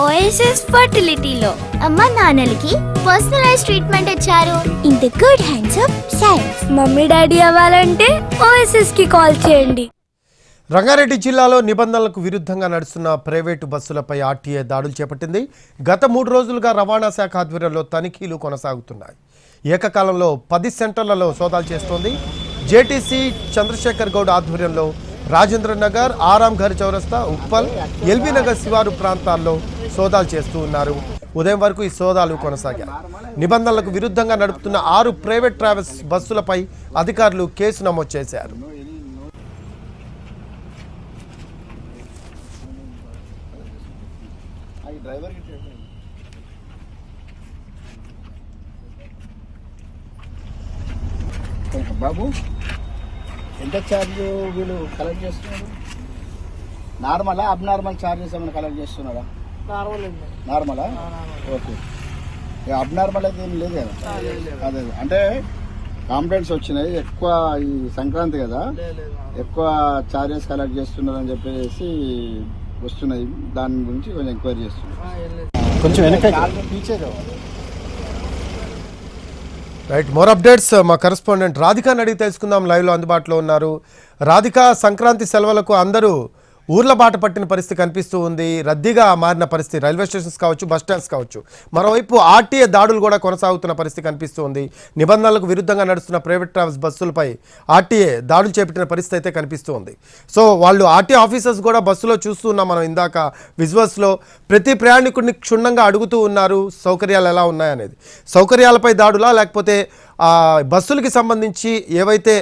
OSS ఫర్టిలిటీలో అమ్మ నాన్నలకి personalise treatment ఇచ్చారు in the good hands of science. Mummy daddy అవ్వాలంటే OSS కి కాల్ చేయండి. రంగారెడ్డి జిల్లాలో నిబంధనలకు విరుద్ధంగా నడుస్తున్న ప్రైవేటు బస్సులపై ఆర్టీఏ దాడులు చేపట్టింది. గత 3 రోజులుగా రవాణా శాఖ ఆధ్వర్యంలో తనిఖీలు కొనసాగుతున్నాయి. ఏకకాలంలో 10 సెంటర్లలో సోదాలు చేస్తోంది. జేటీసీ చంద్రశేఖర్ గౌడ్ ఆధ్వర్యంలో రాజేంద్రనగర్, ఆరాంఘర్ చౌరస్తా, ఉప్పల్, ఎల్బీ నగర్ శివారు ప్రాంతాల్లో సోదాలు చేస్తూ ఉన్నారు. ఉదయం వరకు ఈ సోదాలు కొనసాగాయి. నిబంధనలకు విరుద్ధంగా నడుపుతున్న 6 ప్రైవేట్ ట్రావెల్స్ బస్సులపై అధికారులు కేసు నమోదు చేశారు. బాబు ఎంత ఛార్జ్ వీళ్ళు కలెక్ట్ చేస్తున్నారు? నార్మలా అబ్నార్మల్ ఛార్జెస్ ఏమైనా కలెక్ట్ చేస్తున్నారా? నార్మలా? ఓకే. అబ్నార్మల్ అయితే ఏం లేదు కదా? అదే అంటే కంప్లైంట్స్ వచ్చినాయి ఎక్కువ, ఈ సంక్రాంతి కదా, ఎక్కువ ఛార్జెస్ కలెక్ట్ చేస్తున్నారని చెప్పేసి వస్తున్నాయి. దాని గురించి కొంచెం ఎంక్వైరీ చేస్తున్నారు. కొంచెం వెనక టీచర్ రైట్, మోర్ అప్డేట్స్ మా కరెస్పాండెంట్ రాధికాని అడిగి తెలుసుకుందాం. లైవ్లో అందుబాటులో ఉన్నారు. రాధిక, సంక్రాంతి సెలవులకు అందరూ ఊర్ల బాట పట్టిన పరిస్థితి కనిపిస్తూ ఉంది. రద్దీగా మారిన పరిస్థితి రైల్వే స్టేషన్స్ కావచ్చు, బస్ స్టాండ్స్ కావచ్చు. మరోవైపు ఆర్టీఏ దాడులు కూడా కొనసాగుతున్న పరిస్థితి కనిపిస్తూ ఉంది. నిబంధనలకు విరుద్ధంగా నడుస్తున్న ప్రైవేట్ ట్రావెల్స్ బస్సులపై ఆర్టీఏ దాడులు చేపట్టిన పరిస్థితి అయితే కనిపిస్తూ ఉంది. సో వాళ్ళు ఆర్టీఏ ఆఫీసర్స్ కూడా బస్సులో చూస్తూ ఉన్నాం మనం ఇందాక విజువల్స్లో. ప్రతి ప్రయాణికుడిని క్షుణ్ణంగా అడుగుతూ ఉన్నారు సౌకర్యాలు ఎలా ఉన్నాయనేది. సౌకర్యాలపై దాడులా, లేకపోతే బస్సులకి సంబంధించి ఏవైతే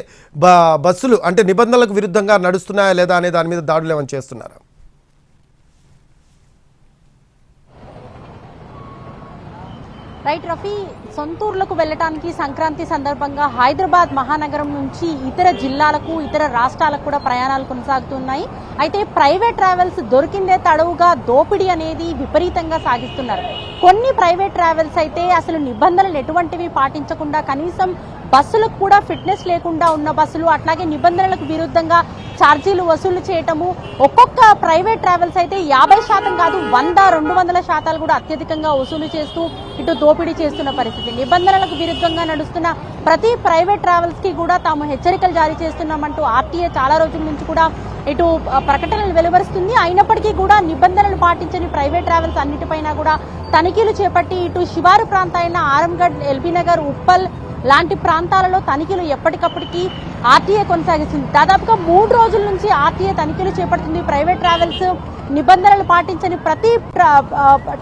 బస్సులు అంటే నిబంధనలకు విరుద్ధంగా నడుస్తున్నాయా లేదా అనే దాని మీద దాడులు ఏమైనా చేస్తున్నారా? రైట్ రఫీ, సొంతూర్లకు వెళ్ళటానికి సంక్రాంతి సందర్భంగా హైదరాబాద్ మహానగరం నుంచి ఇతర జిల్లాలకు, ఇతర రాష్ట్రాలకు కూడా ప్రయాణాలు కొనసాగుతున్నాయి. అయితే ప్రైవేట్ ట్రావెల్స్ దొరికిందే తడవుగా దోపిడీ అనేది విపరీతంగా సాగిస్తున్నారు. కొన్ని ప్రైవేట్ ట్రావెల్స్ అయితే అసలు నిబంధనలు ఎటువంటివి పాటించకుండా, కనీసం బస్సులకు కూడా ఫిట్నెస్ లేకుండా ఉన్న బస్సులు, అట్లాగే నిబంధనలకు విరుద్ధంగా ఛార్జీలు వసూలు చేయటము. ఒక్కొక్క ప్రైవేట్ ట్రావెల్స్ అయితే 50% కాదు, 100-200% కూడా అత్యధికంగా వసూలు చేస్తూ ఇటు దోపిడీ చేస్తున్న పరిస్థితి. నిబంధనలకు విరుద్ధంగా నడుస్తున్న ప్రతి ప్రైవేట్ ట్రావెల్స్ కి కూడా తాము హెచ్చరికలు జారీ చేస్తున్నామంటూ ఆర్టీఏ చాలా రోజుల నుంచి కూడా ఇటు ప్రకటనలు వెలువరుస్తుంది. అయినప్పటికీ కూడా నిబంధనలు పాటించని ప్రైవేట్ ట్రావెల్స్ అన్నిటిపైన కూడా తనిఖీలు చేపట్టి ఇటు శివారు ప్రాంతాలైన ఆరంగఢ్, ఎల్బీ నగర్, ఉప్పల్ లాంటి ప్రాంతాలలో తనిఖీలు ఎప్పటికప్పటికీ ఆర్టీఏ కొనసాగిస్తుంది. దాదాపుగా 3 రోజుల నుంచి ఆర్టీఏ తనిఖీలు చేపడుతుంది. ప్రైవేట్ ట్రావెల్స్ నిబంధనలు పాటించని ప్రతి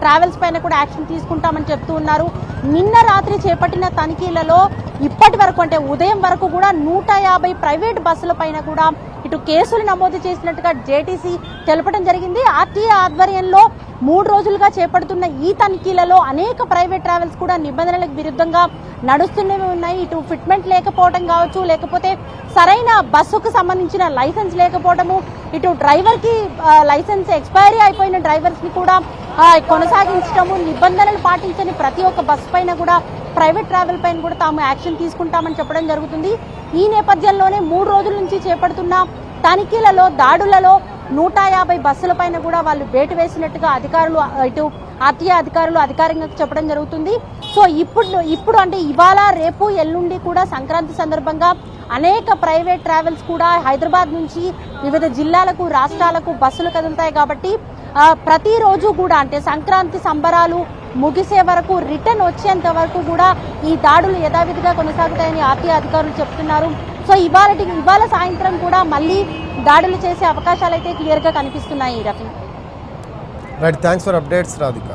ట్రావెల్స్ పైన కూడా యాక్షన్ తీసుకుంటామని చెప్తూ ఉన్నారు. నిన్న రాత్రి చేపట్టిన తనిఖీలలో ఇప్పటి వరకు అంటే ఉదయం వరకు కూడా 150 ప్రైవేట్ బస్సుల పైన కూడా ఇటు కేసులు నమోదు చేసినట్టుగా జేటీసీ తెలపడం జరిగింది. ఆర్టీఏ ఆధ్వర్యంలో 3 రోజులుగా చేపడుతున్న ఈ తనిఖీలలో అనేక ప్రైవేట్ ట్రావెల్స్ కూడా నిబంధనలకు విరుద్ధంగా నడుస్తూనే ఉన్నాయి. ఇటు ఫిట్మెంట్ లేకపోవడం కావచ్చు, లేకపోతే సరైన బస్సుకు సంబంధించిన లైసెన్స్ లేకపోవడము, ఇటు డ్రైవర్కి లైసెన్స్ ఎక్స్పైరీ అయిపోయిన డ్రైవర్స్ ని కూడా కొనసాగించడము, నిబంధనలు పాటించని ప్రతి ఒక్క బస్సు పైన కూడా ప్రైవేట్ ట్రావెల్ పైన కూడా తాము యాక్షన్ తీసుకుంటామని చెప్పడం జరుగుతుంది. ఈ నేపథ్యంలోనే 3 రోజుల నుంచి చేపడుతున్న తనిఖీలలో, దాడులలో 150 బస్సుల పైన కూడా వాళ్ళు వేటు వేసినట్టుగా అధికారులు, ఇటు ఆర్టీఏ అధికారులు అధికారికంగా చెప్పడం జరుగుతుంది. సో ఇప్పుడు అంటే ఇవాళ, రేపు, ఎల్లుండి కూడా సంక్రాంతి సందర్భంగా అనేక ప్రైవేట్ ట్రావెల్స్ కూడా హైదరాబాద్ నుంచి వివిధ జిల్లాలకు, రాష్ట్రాలకు బస్సులు కదులుతాయి. కాబట్టి ప్రతిరోజు కూడా అంటే సంక్రాంతి సంబరాలు ముగిసే వరకు, రిటర్న్ వచ్చేంత వరకు కూడా ఈ దాడులు యథావిధిగా కొనసాగుతాయని ఆర్టీఏ అధికారులు చెప్తున్నారు. సో ఇవాళ సాయంత్రం కూడా మళ్ళీ దాడులు చేసే అవకాశాలు అయితే క్లియర్ గా కనిపిస్తున్నాయి. Rafi, right, thanks for updates Radhika.